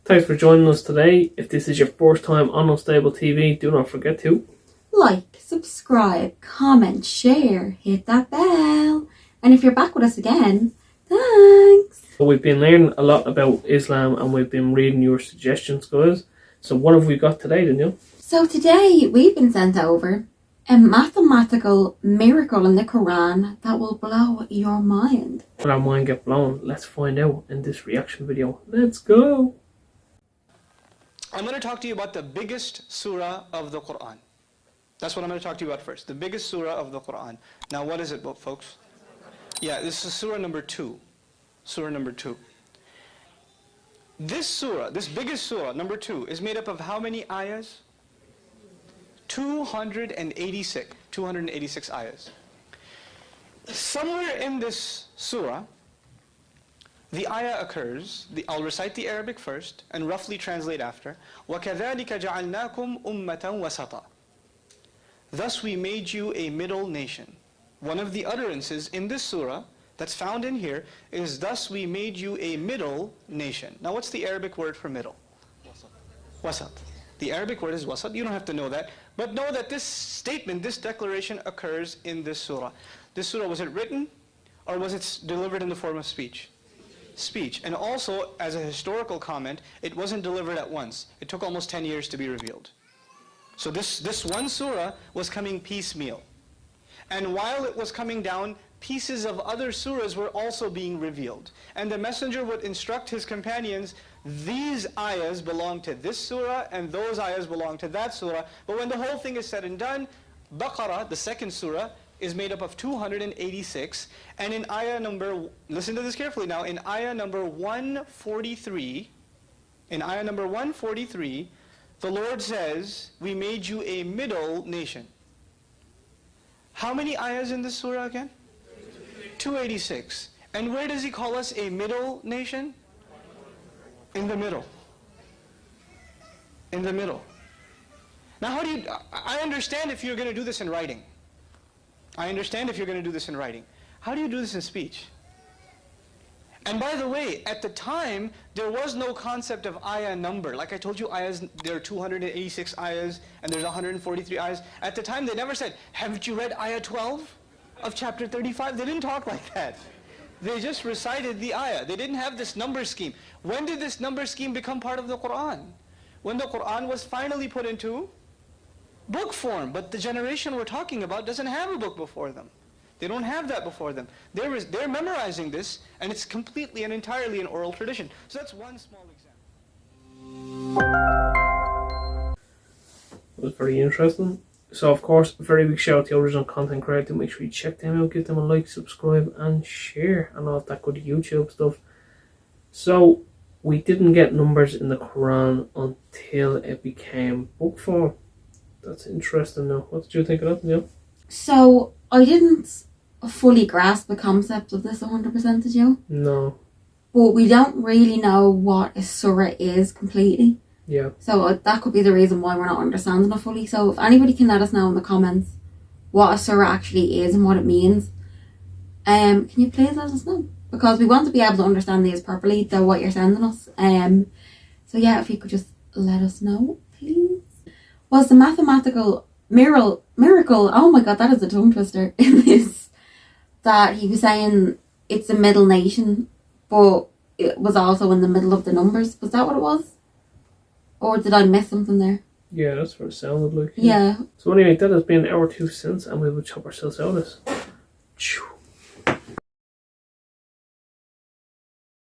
Thanks for joining us today. If this is your first time on Unstable TV, do not forget to like, subscribe, comment, share, hit that bell. And if you're back with us again, thanks. So we've been learning a lot about Islam and we've been reading your suggestions, guys. So what have we got today, Danielle? So today we've been sent over a mathematical miracle in the Quran that will blow your mind. Will our mind get blown? Let's find out in this reaction video. Let's go! I'm going to talk to you about the biggest surah of the Quran. That's what I'm going to talk to you about first. The biggest surah of the Quran. Now what is it, folks? Yeah, this is surah number 2. Surah number 2. This surah, this biggest surah, number 2, is made up of how many ayahs? 286. 286 ayahs. Somewhere in this surah, the ayah occurs, I'll recite the Arabic first and roughly translate after. وَكَذَلِكَ جَعَلْنَاكُمْ أُمَّةً وَسَطًا. Thus we made you a middle nation. One of the utterances in this surah that's found in here is thus we made you a middle nation. Now what's the Arabic word for middle? Wasat. The Arabic word is wasat. You don't have to know that. But know that this statement, this declaration occurs in this surah. This surah, was it written or was it delivered in the form of speech? Speech. And also, as a historical comment, it wasn't delivered at once. It took almost 10 years to be revealed. So this one surah was coming piecemeal. And while it was coming down, pieces of other surahs were also being revealed. And the messenger would instruct his companions, these ayahs belong to this surah and those ayahs belong to that surah. But when the whole thing is said and done, Baqarah, the second surah, is made up of 286, and in ayah number, listen to this carefully now, in ayah number 143, the Lord says, we made you a middle nation. How many ayahs in this surah again? 286. And where does he call us a middle nation? In the middle. In the middle. Now how do you, I understand if you're going to do this in writing. I understand if you're going to do this in writing. How do you do this in speech? And by the way, at the time, there was no concept of ayah number. Like I told you, ayahs, there are 286 ayahs, and there's 143 ayahs. At the time, they never said, haven't you read ayah 12 of chapter 35? They didn't talk like that. They just recited the ayah. They didn't have this number scheme. When did this number scheme become part of the Quran? When the Quran was finally put into book form, but the generation we're talking about doesn't have a book before them. They don't have that before them. They're memorizing this, and it's completely and entirely an oral tradition. So that's one small example. It was very interesting. So of course, a very big shout out to the original content creator. Make sure you check them out, give them a like, subscribe and share and all that good YouTube stuff. So we didn't get numbers in the Quran until it became book form. That's interesting now. What did you think of that, Neil? So I didn't fully grasp the concept of this 100%, did you? No. But we don't really know what a surah is completely. Yeah. So that could be the reason why we're not understanding it fully. So if anybody can let us know in the comments what a surah actually is and what it means, can you please let us know? Because we want to be able to understand these properly, though, what you're sending us. So yeah, if you could just let us know, please. Was the mathematical miracle, oh my god, that is a tongue twister, in this, that he was saying it's a middle nation, but it was also in the middle of the numbers. Was that what it was? Or did I miss something there? Yeah, that's what it sounded like. Yeah. So anyway, that has been our 2 cents, and we will chop ourselves out of this.